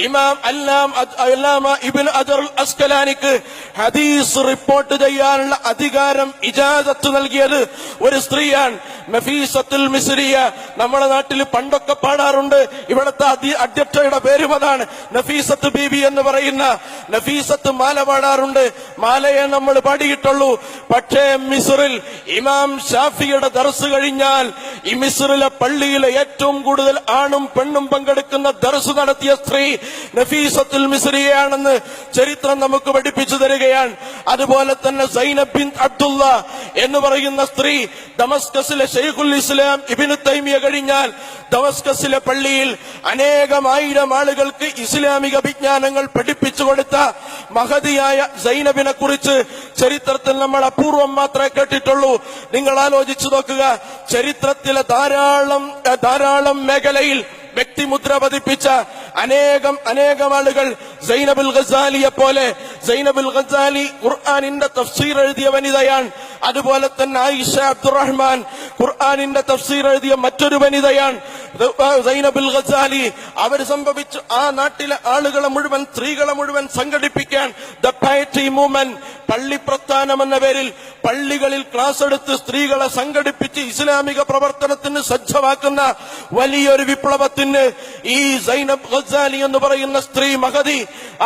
ഇമാം അല്ലാമ ഇബ്നു ഹജർ അൽ അസ്കലാനിക്ക് ഹദീസ് റിപ്പോർട്ട് ചെയ്യാനുള്ള അധികാരം ഇജാസത്ത് നൽകിയത് ഒരു സ്ത്രീയാണ് നഫീസത്തുൽ മിസ്രിയ. നമ്മുടെ നാട്ടിൽ പണ്ടൊക്കെ പാടാറുണ്ട്. ഇവിടുത്തെ അധ്യക്ഷയുടെ പേരും അതാണ്, നഫീസത്ത് ബീബി എന്ന് പറയുന്ന. നഫീസത്ത് മാല പാടാറുണ്ട്, മാലയെ നമ്മൾ പാടിയിട്ടുള്ളൂ. പക്ഷേ മിസ്റിൽ ഇമാം ഷാഫിയുടെ ദർസ് കഴിഞ്ഞാൽ ഈ മിസ്റിലെ പള്ളിയിലെ ഏറ്റവും കൂടുതൽ ആണും പെണ്ണും പങ്കെടുക്കുന്ന ദർസ് നടത്തിയ സ്ത്രീ നഫീസത്തുൽ മിസ്രിയാണെന്ന് ചരിത്രം നമുക്ക് പഠിപ്പിച്ചു തരികയാണ്. അതുപോലെ തന്നെ സൈനബ് ബിൻ അബ്ദുള്ള എന്ന് പറയുന്ന സ്ത്രീ ദമസ്കസിലെ ശൈഖുൽ ഇസ്ലാം ഇബ്നു തൈമിയ കഴിഞ്ഞാൽ ദമസ്കസിലെ പള്ളിയിൽ അനേകമായിരം ആളുകൾക്ക് ഇസ്ലാമിക വിജ്ഞാനങ്ങൾ പഠിപ്പിച്ചു കൊടുത്ത മഹദിയായ സൈനബിനെ കുറിച്ച് ചരിത്രത്തിൽ നമ്മൾ അപൂർവം മാത്രമേ കേട്ടിട്ടുള്ളൂ. നിങ്ങൾ ആലോചിച്ചു നോക്കുക, ചരിത്രത്തിലെ ധാരാളം മേഖലയിൽ വ്യക്തിമുദ്ര പതിപ്പിച്ച അനേകം ആളുകൾ സൈനബുൽ ഗസാലിയെ പോലെ. സൈനബുൽ ഗസാലി ഖുർആനിന്റെ തഫ്സീർ എഴുതിയ വനിതയാണ്. അതുപോലെ തന്നെ ആയിഷ അബ്ദുറഹ്മാൻ ഖുർആനിന്റെ തഫ്സീർ എഴുതിയ മറ്റൊരു വനിതയാണ്. സൈനബുൽ ഗസാലി അവർ സംഭവിച്ചു ആ നാട്ടിലെ ആളുകളെ മുഴുവൻ, സ്ത്രീകളെ മുഴുവൻ സംഘടിപ്പിക്കാൻ ദ പയറ്റി മൂവ്മെന്റ്, പള്ളി പ്രസ്ഥാനം എന്ന പേരിൽ പള്ളികളിൽ ക്ലാസ് എടുത്ത് സ്ത്രീകളെ സംഘടിപ്പിച്ച് ഇസ്ലാമിക പ്രവർത്തനത്തിന് സജ്ജമാക്കുന്ന വലിയൊരു വിപ്ലവത്തിന് ഈ സൈനബ് ഗസാലി എന്ന് പറയുന്ന സ്ത്രീ മഹദി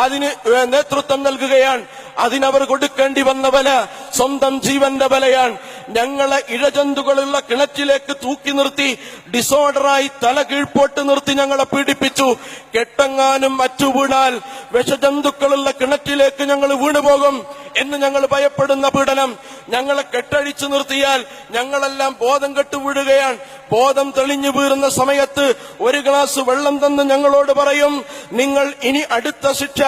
അതിന് നേതൃത്വം നൽകുകയാണ്. അതിനവർ കൊടുക്കേണ്ടി വന്ന വില സ്വന്തം ജീവന്റെ വിലയാണ്. ഞങ്ങളെ ഇഴജന്തുക്കളുള്ള കിണറ്റിലേക്ക് തൂക്കി നിർത്തി ഡിസോർഡറായി തല കീഴ്പോട്ട് നിർത്തി ഞങ്ങളെ പീഡിപ്പിച്ചു. കെട്ടെങ്ങാനും അറ്റുവീണാൽ വിഷജന്തുക്കളുള്ള കിണറ്റിലേക്ക് ഞങ്ങൾ വീണുപോകും എന്ന് ഞങ്ങൾ ഭയപ്പെടുന്ന പീഡനം. ഞങ്ങളെ കെട്ടഴിച്ചു നിർത്തിയാൽ ഞങ്ങളെല്ലാം ബോധം കെട്ടു വീഴുകയാണ്. ബോധം തെളിഞ്ഞു വീറുന്ന സമയത്ത് ഒരു ഗ്ലാസ് വെള്ളം തന്ന് ഞങ്ങളോട് പറയും, നിങ്ങൾ ഇനി അടുത്ത ശിക്ഷ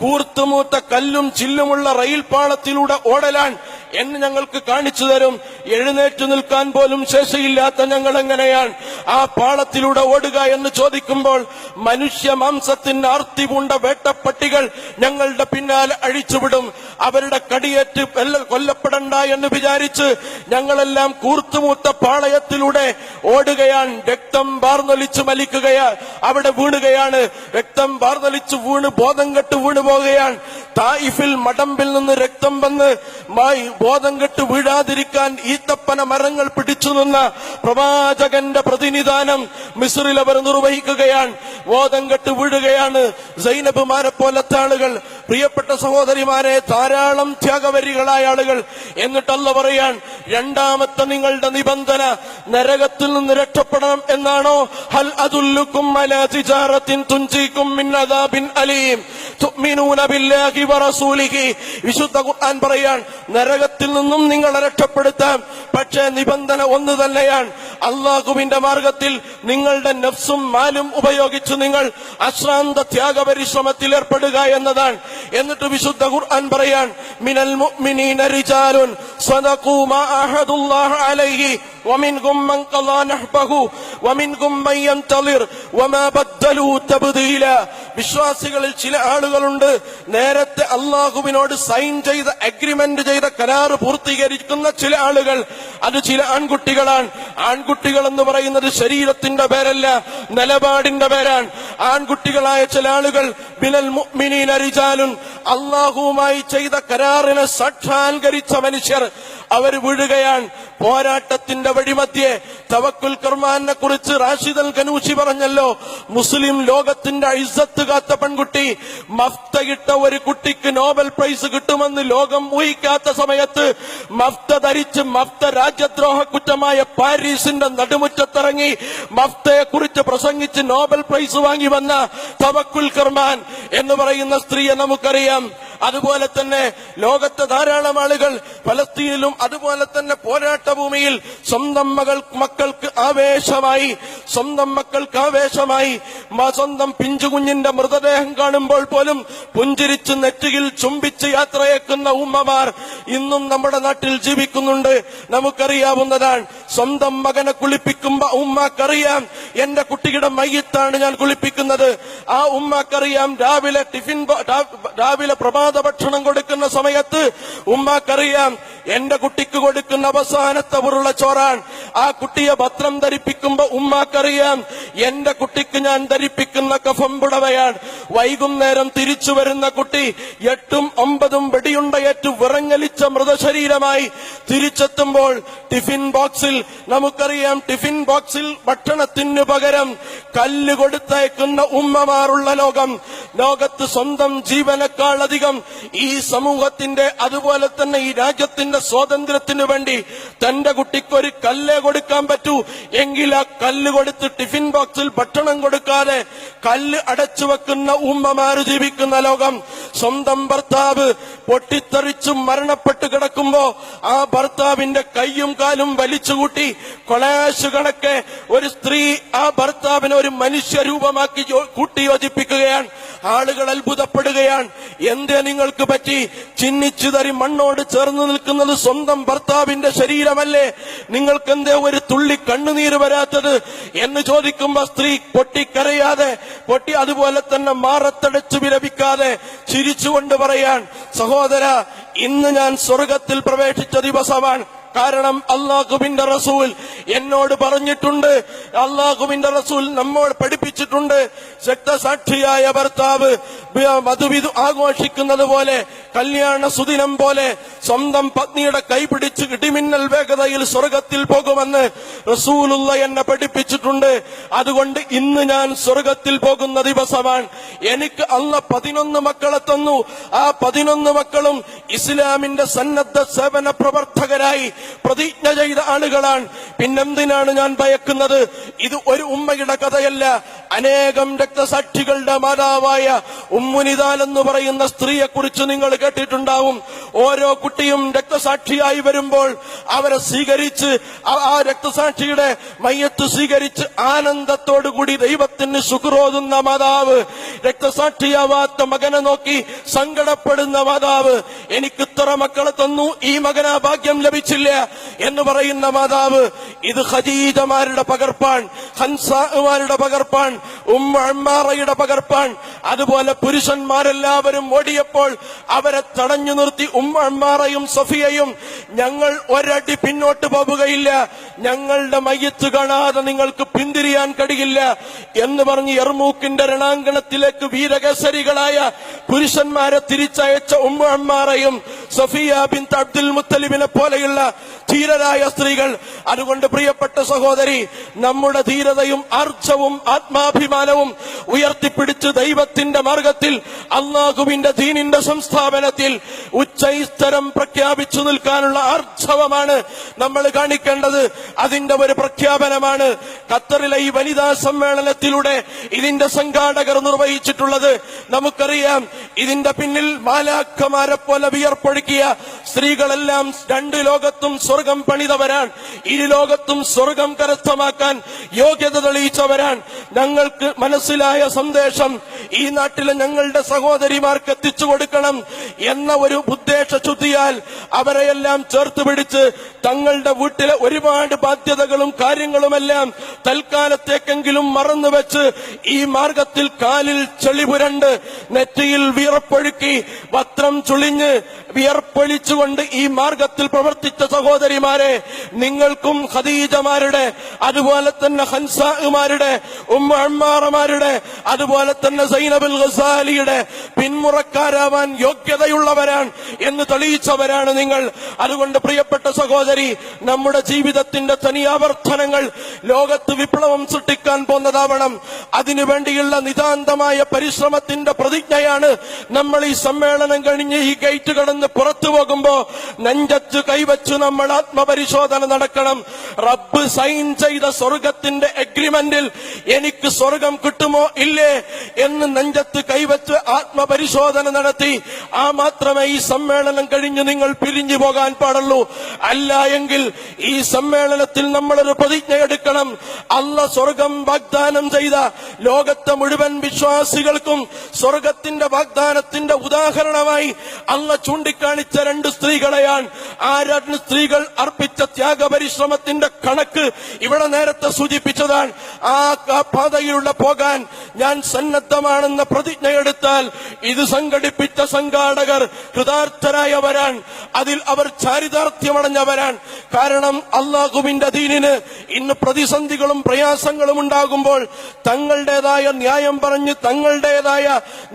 കൂർത്തുമൂത്ത കല്ലും ചില്ലുമുള്ള റെയിൽ പാളത്തിലൂടെ ഓടലാണ് എന്ന് ഞങ്ങൾക്ക് കാണിച്ചു തരും. എഴുന്നേറ്റ് നിൽക്കാൻ പോലും ശേഷിയില്ലാത്ത ഞങ്ങൾ എങ്ങനെയാണ് ആ പാളത്തിലൂടെ ഓടുക എന്ന് ചോദിക്കുമ്പോൾ മനുഷ്യ മാംസത്തിന് ആർത്തി പൂണ്ട വേട്ടപ്പട്ടികൾ ഞങ്ങളുടെ പിന്നാലെ അഴിച്ചുവിടും. അവരുടെ കടിയേറ്റ് കൊല്ലപ്പെടണ്ട എന്ന് വിചാരിച്ച് ഞങ്ങളെല്ലാം കൂർത്തുമൂത്ത പാളയത്തിലൂടെ ഓടുകയാണ്. രക്തം വാർന്നൊലിച്ച് മലിക്കുകയാണ്, അവിടെ വീണുകയാണ്. രക്തം വാർന്നൊലിച്ച് വീണ് ബോധം കെട്ട് വീണു പോകുകയാണ്. തായിഫിൽ മടമ്പിൽ നിന്ന് രക്തം വന്ന് ബോധം കെട്ട് വീഴാതിരിക്കാൻ ഈത്തപ്പന മരങ്ങൾ പിടിച്ചു നിന്ന പ്രവാചകന്റെ പ്രതിനിധാനം മിസ്റിൽ അവർ നിർവഹിക്കുകയാണ്. ബോധം കെട്ട് വീഴുകയാണ് സൈനബുമാരെ പോലത്തെ ആളുകൾ. പ്രിയപ്പെട്ട സഹോദരിമാരെ, ധാരാളം ത്യാഗവരികളായ ആളുകൾ. എന്നിട്ടല്ല പറയാൻ, രണ്ടാമത്തെ നിങ്ങളുടെ നിബന്ധന നരകത്തിൽ നിന്ന് രക്ഷപ്പെടണം എന്നാണോ? ഹൽ അദുല്ലുക്കും അലാ തിജാറത്തിൻ തുൻജീകും മിൻ അദാബിൻ അലീം തുഅ്മിനൂന ബില്ലാഹി വറസൂലിഹി. വിശുദ്ധ ഖുർആൻ പറയാൻ, നരകത്തിൽ നിന്നും നിങ്ങളെ രക്ഷപ്പെടുത്താം. പക്ഷേ നിബന്ധന ഒന്ന് തന്നെയാണ്, അള്ളാഹുവിന്റെ മാർഗത്തിൽ നിങ്ങളുടെ നഫ്സും മാലും ഉപയോഗിച്ച് നിങ്ങൾ അശ്രാന്ത ത്യാഗപരിശ്രമത്തിൽ ഏർപ്പെടുക എന്നതാണ്. എന്നിട്ട് വിശുദ്ധ ഖുർആൻ പറയാൻ, മിനൽ മുഅ്മിനീന റിജാലുൻ സദഖൂ മാ അഹദുല്ലാഹ അലൈഹി വമിൻഹും മൻ ഖളാ നഹ്ബഹു വമിൻഹും മൻ യൻതളിർ വമാ ബദ്ദലൂ തബ്ദീല. വിശ്വാസികളിൽ ചില ആളുകളുണ്ട് നേരത്തെ അള്ളാഹുവിനോട് സൈൻ ചെയ്ത, അഗ്രിമെന്റ് ചെയ്ത കരാർ പൂർത്തീകരിക്കുന്ന ചില ആളുകൾ. അത് ചില ആൺകുട്ടികളാണ്. ആൺകുട്ടികൾ എന്ന് പറയുന്നത് ശരീരത്തിന്റെ പേരല്ല, നിലപാടിന്റെ പേരാണ്. ആൺകുട്ടികളായ ചില ആളുകൾ മിനൽ മുഅ്മിനീന റിജാലുൻ, അള്ളാഹുവുമായി ചെയ്ത കരാറിനെ സാക്ഷാത്കരിച്ച മനുഷ്യർ അവർ വീഴുകയാണ്. പോരാട്ടത്തിന്റെ വഴിമധ്യേ തവക്കുൽ കർമാനെ കുറിച്ച് റാഷിദ് അൽ ഖനൂശി പറഞ്ഞല്ലോ, മുസ്ലിം ലോകത്തിന്റെ ഇസ്സത്ത് കാത്ത പെൺകുട്ടി. മഫ്തയിട്ട ഒരു കുട്ടിക്ക് നോബൽ പ്രൈസ് കിട്ടുമെന്ന് ലോകം ഊഹിക്കാത്ത സമയത്ത് മഫ്ത ധരിച്ച് മഫ്ത രാജ്യദ്രോഹ കുറ്റമായ പാരീസിന്റെ നടുമുറ്റത്തിറങ്ങി മഫ്തയെ കുറിച്ച് പ്രസംഗിച്ച് നോബൽ പ്രൈസ് വാങ്ങി വന്ന തവക്കുൽ കർമാൻ എന്ന് പറയുന്ന സ്ത്രീയെ നമുക്കറിയാം. അതുപോലെ തന്നെ ലോകത്തെ ധാരാളം ആളുകൾ ഫലസ്തീനിലും അതുപോലെ തന്നെ പോരാട്ട ഭൂമിയിൽ സ്വന്തം മക്കൾക്ക് ആവേശമായി സ്വന്തം പിഞ്ചുകുഞ്ഞിന്റെ മൃതദേഹം കാണുമ്പോൾ പോലും പുഞ്ചിരിച്ച് നെറ്റിയിൽ ചുംബിച്ച് യാത്രയേക്കുന്ന ഉമ്മമാർ ഇന്നും നമ്മുടെ നാട്ടിൽ ജീവിക്കുന്നുണ്ട്. നമുക്കറിയാവുന്നതാണ്. സ്വന്തം മകനെ കുളിപ്പിക്കുമ്പോ ഉമ്മക്കറിയാം എന്റെ കുട്ടിയുടെ മയ്യത്താണ് ഞാൻ കുളിപ്പിക്കുന്നത്. ആ ഉമ്മക്കറിയാം രാവിലെ പ്രഭാത ഭക്ഷണം കൊടുക്കുന്ന സമയത്ത് ഉമ്മക്കറിയാം എന്റെ കുട്ടിക്ക് കൊടുക്കുന്ന അവസാനത്തെ ഉരുള ചോറാൻ. ആ കുട്ടിയെ വസ്ത്രം ധരിപ്പിക്കുമ്പോ ഉമ്മാക്കറിയാം എന്റെ കുട്ടിക്ക് ഞാൻ ധരിപ്പിക്കുന്ന കഫം പുടവയാണ്. വൈകുന്നേരം തിരിച്ചു വരുന്ന കുട്ടി 8ഉം 9ഉം വെടിയുണ്ടയേറ്റ് വിറങ്ങലിച്ച മൃതശരീരമായി തിരിച്ചെത്തുമ്പോൾ ടിഫിൻ ബോക്സിൽ, നമുക്കറിയാം ടിഫിൻ ബോക്സിൽ ഭക്ഷണത്തിനു പകരം കല്ല് കൊടുത്തയക്കുന്ന ഉമ്മമാരുള്ള ലോകത്ത് സ്വന്തം ജീവനേക്കാൾ അധികം ഈ സമൂഹത്തിന്റെ അതുപോലെ തന്നെ ഈ രാജ്യത്തിന്റെ സ്വാതന്ത്ര്യത്തിനു വേണ്ടി തന്റെ കുട്ടിക്ക് ഒരു കല്ലേ കൊടുക്കാൻ പറ്റൂ എങ്കിൽ ആ കല്ല് കൊടുത്ത് ടിഫിൻ ബോക്സിൽ ഭക്ഷണം കൊടുക്കാതെ കല്ല് അടച്ചു വെക്കുന്ന ഉമ്മമാര് ജീവിക്കുന്ന ലോകം. സ്വന്തം ഭർത്താവ് പൊട്ടിത്തെറിച്ചു മരണപ്പെട്ട് കിടക്കുമ്പോ ആ ഭർത്താവിന്റെ കൈയും കാലും വലിച്ചുകൂട്ടി കൊളാശ് കണക്കെ ഒരു സ്ത്രീ ആ ഭർത്താവിനെ ഒരു മനുഷ്യരൂപമാക്കി കൂട്ടിയോജിപ്പിക്കുകയാണ്. ആളുകൾ അത്ഭുതപ്പെടുകയാണ്. എന്തേ നിങ്ങൾക്ക് പറ്റി? ചിന്നിച്ചുതറി മണ്ണോട് ചേർന്ന് നിൽക്കുന്നത് സ്വന്തം ഭർത്താവിന്റെ ശരീരമല്ലേ, നിങ്ങൾക്ക് എന്തേ ഒരു തുള്ളി കണ്ണുനീര് വരാത്തത് എന്ന് ചോദിക്കുമ്പോ സ്ത്രീ പൊട്ടിക്കരയാതെ അതുപോലെ തന്നെ മാറത്തടച്ചു വിലപിക്കാതെ ചിരിച്ചുകൊണ്ട് പറയാൻ, സഹോദര, ഇന്ന് ഞാൻ സ്വർഗത്തിൽ പ്രവേശിച്ച ദിവസമാണ്. കാരണം അല്ലാഹുവിന്റെ റസൂൽ എന്നോട് പറഞ്ഞിട്ടുണ്ട്, അല്ലാഹുവിന്റെ റസൂൽ നമ്മോട് പഠിപ്പിച്ചിട്ടുണ്ട്, രക്തസാക്ഷിയായ ഭർത്താവ് മധുവിധു ആഘോഷിക്കുന്നത് പോലെ, കല്യാണ സുദിനം പോലെ സ്വന്തം പത്നിയുടെ കൈപിടിച്ച് ഇടിമിന്നൽ വേഗതയിൽ സ്വർഗത്തിൽ പോകുമെന്ന് റസൂലുള്ള എന്നെ പഠിപ്പിച്ചിട്ടുണ്ട്. അതുകൊണ്ട് ഇന്ന് ഞാൻ സ്വർഗത്തിൽ പോകുന്ന ദിവസമാണ്. എനിക്ക് അല്ലാഹ് 11 മക്കളെ തന്നു. ആ 11 മക്കളും ഇസ്ലാമിന്റെ സന്നദ്ധ സേവന പ്രവർത്തകരായി പ്രതിജ്ഞ ചെയ്ത ആളുകളാണ്. പിന്നെന്തിനാണ് ഞാൻ ഭയക്കുന്നത്? ഇത് ഒരു ഉമ്മയുടെ കഥയല്ല. അനേകം രക്തസാക്ഷികളുടെ മാതാവായ ഉമ്മുനിദാൽ എന്ന് പറയുന്ന സ്ത്രീയെ കുറിച്ച് നിങ്ങൾ കേട്ടിട്ടുണ്ടാവും. ഓരോ കുട്ടിയും രക്തസാക്ഷിയായി വരുമ്പോൾ അവരെ സ്വീകരിച്ച് ആ രക്തസാക്ഷിയുടെ മയ്യത്ത് സ്വീകരിച്ച് ആനന്ദത്തോടുകൂടി ദൈവത്തിന് ശുക്രോതുന്ന മാതാവ്, രക്തസാക്ഷിയാവാത്ത മകനെ നോക്കി സങ്കടപ്പെടുന്ന മാതാവ്, എനിക്ക് ഇത്ര മക്കളെ തന്നു, ഈ മകനാ ഭാഗ്യം ലഭിച്ചില്ല എന്ന് പറയുന്ന മാതാവ്. ഇത് ഖദീജമാരുടെ പകർപ്പാൻ, ഹൻസാമാരുടെ പകർപ്പാൻ, ഉമ്മ അമ്മാറയുടെ പകർപ്പാൻ. അതുപോലെ പുരുഷന്മാരെല്ലാവരും ഓടിയപ്പോൾ അവരെ തടഞ്ഞു നിർത്തി ഉമ്മ അമ്മാറയും സഫിയയും, ഞങ്ങൾ ഒരടി പിന്നോട്ട് പോവുകയില്ല, ഞങ്ങളുടെ മയ്യത്ത് കാണാതെ നിങ്ങൾക്ക് പിന്തിരിയാൻ കഴിയില്ല എന്ന് പറഞ്ഞ് യർമൂക്കിന്റെ രണാങ്കണത്തിലേക്ക് വീരകേസരികളായ പുരുഷന്മാരെ തിരിച്ചയച്ച ഉമ്മ അമ്മാറയും സഫിയ ബിൻത് അബ്ദുൽ മുത്തലിബിനെ പോലെയുള്ള ധീരരായ സ്ത്രീകൾ. അതുകൊണ്ട് പ്രിയപ്പെട്ട സഹോദരി, നമ്മുടെ ധീരതയും ആർജവും ആത്മാഭിമാനവും ഉയർത്തിപ്പിടിച്ച് ദൈവത്തിന്റെ മാർഗത്തിൽ അല്ലാഹുവിന്റെ ദീനിന്റെ സംസ്ഥാപനത്തിൽ ഉച്ചൈസ്തരം പ്രഖ്യാപിച്ചു നിൽക്കാനുള്ള ആർജവമാണ് നമ്മൾ കാണിക്കേണ്ടത്. അതിന്റെ ഒരു പ്രഖ്യാപനമാണ് ഖത്തറിലെ ഈ വനിതാ സമ്മേളനത്തിലൂടെ ഇതിന്റെ സംഘാടകർ നിർവഹിച്ചിട്ടുള്ളത്. നമുക്കറിയാം, ഇതിന്റെ പിന്നിൽ മാലാഖമാരെ പോലെ വിയർപ്പൊഴുക്കിയ സ്ത്രീകളെല്ലാം 2 ലോകത്തും സ്വർഗം പണിതവരാണ്. ഇരു ലോകത്തും സ്വർഗം കരസ്ഥമാക്കാൻ യോഗ്യത തെളിയിച്ചവരാണ്. ഞങ്ങൾക്ക് മനസ്സിലായ സന്ദേശം ഈ നാട്ടിലെ ഞങ്ങളുടെ സഹോദരിമാർക്ക് എത്തിച്ചു കൊടുക്കണം എന്ന ഒരു ഉദ്ദേശ ശുദ്ധിയാൽ അവരെയെല്ലാം ചേർത്ത് പിടിച്ച് തങ്ങളുടെ വീട്ടിലെ ഒരുപാട് ബാധ്യതകളും കാര്യങ്ങളുമെല്ലാം തൽക്കാലത്തേക്കെങ്കിലും മറന്നുവെച്ച് ഈ മാർഗത്തിൽ കാലിൽ ചെളിപുരണ്ട് നെറ്റിയിൽ വിയർപ്പൊഴുക്കി വസ്ത്രം ചുളിഞ്ഞ് വിയർപ്പൊലിച്ചുകൊണ്ട് ഈ മാർഗത്തിൽ പ്രവർത്തിച്ച സഹോദരിമാരെ, നിങ്ങൾക്കും ഖദീജമാരുടെ അതുപോലെ തന്നെ ഹൻസാമാരുടെ ഉമ്മ അമ്മാറമാരുടെ അതുപോലെ തന്നെ സൈനബുൽ ഗസാലിയുടെ പിന്മുറക്കാരാവാൻ യോഗ്യതയുള്ളവരാണ് എന്ന് തെളിയിച്ചവരാണ് നിങ്ങൾ. അതുകൊണ്ട് പ്രിയപ്പെട്ട സഹോദരി, നമ്മുടെ ജീവിതത്തിന്റെ തനിയാവർത്തനങ്ങൾ ലോകത്ത് വിപ്ലവം സൃഷ്ടിക്കാൻ പോന്നതാവണം. അതിനുവേണ്ടിയുള്ള നിതാന്തമായ പരിശ്രമത്തിന്റെ പ്രതിജ്ഞയാണ് നമ്മൾ ഈ സമ്മേളനം കഴിഞ്ഞ് ഈ ഗേറ്റ് കടന്ന് പുറത്തു പോകുമ്പോ നെഞ്ചത്ത് കൈവച്ചു നമ്മൾ ആത്മപരിശോധന നടക്കണം. റബ്ബ് സൈൻ ചെയ്ത സ്വർഗത്തിന്റെ എഗ്രിമെന്റിൽ എനിക്ക് സ്വർഗം കിട്ടുമോ ഇല്ലേ എന്ന് നെഞ്ചത്ത് കൈവച്ച് ആത്മപരിശോധന നടത്തി ആ മാത്രമേ ഈ സമ്മേളനം കഴിഞ്ഞ് നിങ്ങൾ പിരിഞ്ഞു പോകാൻ പാടുള്ളൂ. അല്ല എങ്കിൽ ഈ സമ്മേളനത്തിൽ നമ്മളൊരു പ്രതിജ്ഞ എടുക്കണം. അല്ലാഹ് സ്വർഗം വാഗ്ദാനം ചെയ്ത ലോകത്തെ മുഴുവൻ വിശ്വാസികൾക്കും സ്വർഗത്തിന്റെ വാഗ്ദാനത്തിന്റെ ഉദാഹരണമായി അല്ലാഹ് ചൂണ്ടിക്കാട്ടി ചൂണ്ടിക്കാണിച്ച 2 സ്ത്രീകളെയാണ്. ആ 2 സ്ത്രീകൾ അർപ്പിച്ച ത്യാഗപരിശ്രമത്തിന്റെ കണക്ക് ഇവിടെ നേരത്തെ സൂചിപ്പിച്ചതാണ്. ആ പാതയിലൂടെ പോകാൻ ഞാൻ സന്നദ്ധമാണെന്ന പ്രതിജ്ഞയെടുത്താൽ ഇത് സംഘടിപ്പിച്ച സംഘാടകർ കൃതാർത്ഥരായവരാണ്. അതിൽ അവർ ചാരിതാർത്ഥ്യമടഞ്ഞവരാണ്. കാരണം അള്ളാഹുവിന്റെ ദീനിന് ഇന്ന് പ്രതിസന്ധികളും പ്രയാസങ്ങളും ഉണ്ടാകുമ്പോൾ തങ്ങളുടേതായ ന്യായം പറഞ്ഞ് തങ്ങളുടേതായ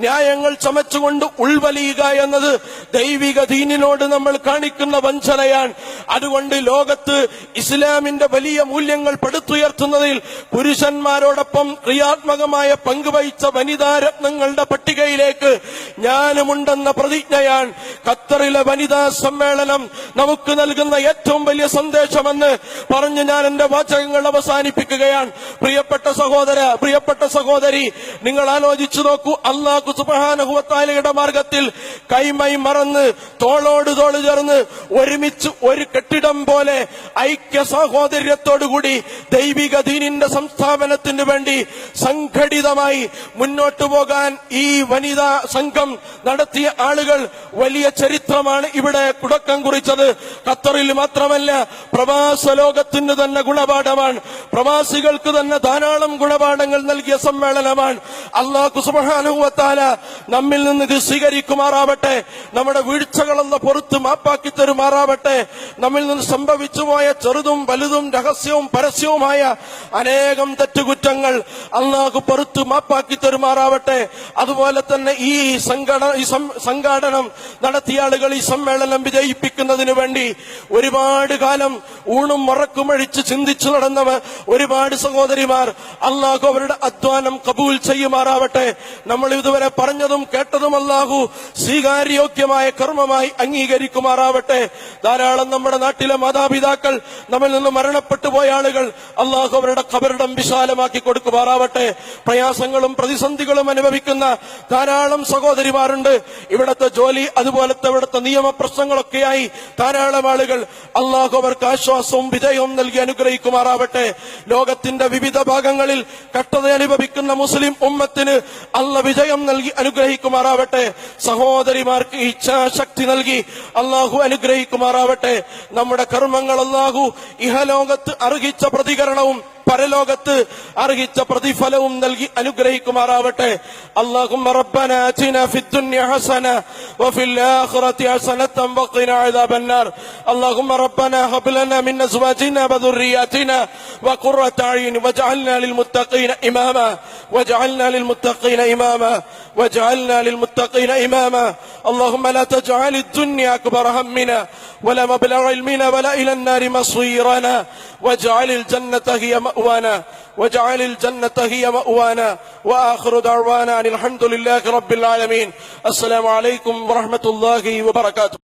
ന്യായങ്ങൾ ചമച്ചുകൊണ്ട് ഉൾവലിയുക എന്നത് ദൈവിക ദീനിനോട് നമ്മൾ കാണിക്കുന്ന വഞ്ചനയാണ്. അതുകൊണ്ട് ലോകത്ത് ഇസ്ലാമിന്റെ വലിയ മൂല്യങ്ങൾ പടുത്തുയർത്തുന്നതിൽ പുരുഷന്മാരോടൊപ്പം ക്രിയാത്മകമായ പങ്കുവഹിച്ച വനിതാരത്നങ്ങളുടെ പട്ടികയിലേക്ക് ഞാനുമുണ്ടെന്ന പ്രതിജ്ഞയാണ് ഖത്തറിലെ വനിതാ സമ്മേളനം നമുക്ക് നൽകുന്ന ഏറ്റവും വലിയ സന്ദേശമെന്ന് പറഞ്ഞ് ഞാൻ എന്റെ വാചകങ്ങൾ അവസാനിപ്പിക്കുകയാണ്. പ്രിയപ്പെട്ട സഹോദര, പ്രിയപ്പെട്ട സഹോദരി, നിങ്ങൾ ആലോചിച്ചു നോക്കൂ. അല്ലാഹു സുബ്ഹാനഹു വ തആലയുടെ മാർഗത്തിൽ കൈമൈ മറന്ന് തോളോട് തോൾ ചേർന്ന് ഒരുമിച്ച് ഒരു കെട്ടിടം പോലെ ഐക്യ സഹോദര്യത്തോടുകൂടി ദൈവിക ദീനിന്റെ സംസ്ഥാപനത്തിന് വേണ്ടി സംഘടിതമായി മുന്നോട്ടു പോകാൻ ഈ വനിതാ സംഘം നടത്തിയ ആളുകൾ വലിയ ചരിത്രമാണ് ഇവിടെ തുടക്കം കുറിച്ചത്. ഖത്തറിൽ മാത്രമല്ല, പ്രവാസ ലോകത്തിന് തന്നെ ഗുണപാഠമാണ്. പ്രവാസികൾക്ക് തന്നെ ധാരാളം ഗുണപാഠങ്ങൾ നൽകിയ സമ്മേളനമാണ്. അല്ലാഹു സുബ്ഹാനഹു വ തആല നമ്മിൽ നിന്ന് ഇത് സ്വീകരിക്കുമാറാവട്ടെ. നമ്മുടെ വീഴ്ചകളെന്ന പുറത്ത് മാപ്പാക്കി തരുമാറാവട്ടെ. നമ്മിൽ നിന്ന് സംഭവിച്ചു പോയ ചെറുതും വലുതും രഹസ്യവും പരസ്യവുമായ അനേകം തെറ്റുകുറ്റങ്ങൾ അല്ലാഹു പുറത്ത് മാപ്പാക്കി തരുമാറാവട്ടെ. അതുപോലെ തന്നെ ഈ സംഘാടനം നടത്തിയ ആളുകൾ ഈ സമ്മേളനം വിജയിപ്പിക്കുന്നതിന് വേണ്ടി ഒരുപാട് കാലം ഊണും മറക്കുമഴിച്ച് ചിന്തിച്ചു നടന്നവർ ഒരുപാട് സഹോദരിമാർ, അല്ലാഹു അവരുടെ അധ്വാനം കബൂൽ ചെയ്യുമാറാവട്ടെ. നമ്മൾ ഇതുവരെ പറഞ്ഞതും കേട്ടതും അല്ലാഹു സ്വീകാര്യോഗ്യമായ കർമ്മമായി അംഗീകരിക്കുമാറാവട്ടെ. ധാരാളം നമ്മുടെ നാട്ടിലെ മാതാപിതാക്കൾ നമ്മിൽ നിന്ന് മരണപ്പെട്ടു പോയ ആളുകൾ, അല്ലാഹു അവരുടെ ഖബറിടം വിശാലമാക്കി കൊടുക്കുമാറാവട്ടെ. പ്രയാസങ്ങളും പ്രതിസന്ധികളും അനുഭവിക്കുന്ന ധാരാളം സഹോദരിമാരുണ്ട്. ഇവിടത്തെ ജോലി, അതുപോലത്തെ ഇവിടുത്തെ നിയമപ്രശ്നങ്ങളൊക്കെയായി ധാരാളം ആളുകൾ, അല്ലാഹു അവർക്ക് ആശ്വാസവും വിജയവും നൽകി അനുഗ്രഹിക്കുമാറാവട്ടെ. ലോകത്തിന്റെ വിവിധ ഭാഗങ്ങളിൽ കഷ്ടത അനുഭവിക്കുന്ന മുസ്ലിം ഉമ്മത്തിന് അല്ലാഹു വിജയം നൽകി അനുഗ്രഹിക്കുമാറാവട്ടെ. സഹോദരിമാർക്ക് ഇച്ഛാശക്തി നൽകി അല്ലാഹു അനുഗ്രഹിക്കുമാറാവട്ടെ. നമ്മുടെ കർമ്മങ്ങൾ അല്ലാഹു ഇഹലോകത്ത് അർഹിച്ച പ്രതികരണവും പരലോകത്ത് അർഹിച്ച പ്രതിഫലവും നൽകി അനുഗ്രഹിക്കുമാറാവട്ടെ. അല്ലാഹുമ്മ റബ്ബനാ ആതിനാ ഫിദ്ദുനിയ ഹസന വഫിൽ ആഖിറതി ഹസനതൻ വഖിനാ അദാബന്നാർ. അല്ലാഹുമ്മ റബ്ബനാ ഹബ് ലനാ മിൻ അസ്വാജിനാ വദുർരിയാതിനാ വഖുറത അയ്യുൻ വജഅൽനാ ലിൽമുത്തഖീന ഇമാമാ വജഅൽനാ ലിൽമുത്തഖീന ഇമാമാ വജഅൽനാ ലിൽമുത്തഖീന ഇമാമാ. اللهم لا تجعل الدنيا أكبر همنا ولا مبلغ علمنا ولا إلى النار مصيرنا واجعل الجنة هي مأوانا واجعل الجنة هي مأوانا. وآخر دعوانا أن الحمد لله رب العالمين. السلام عليكم ورحمة الله وبركاته.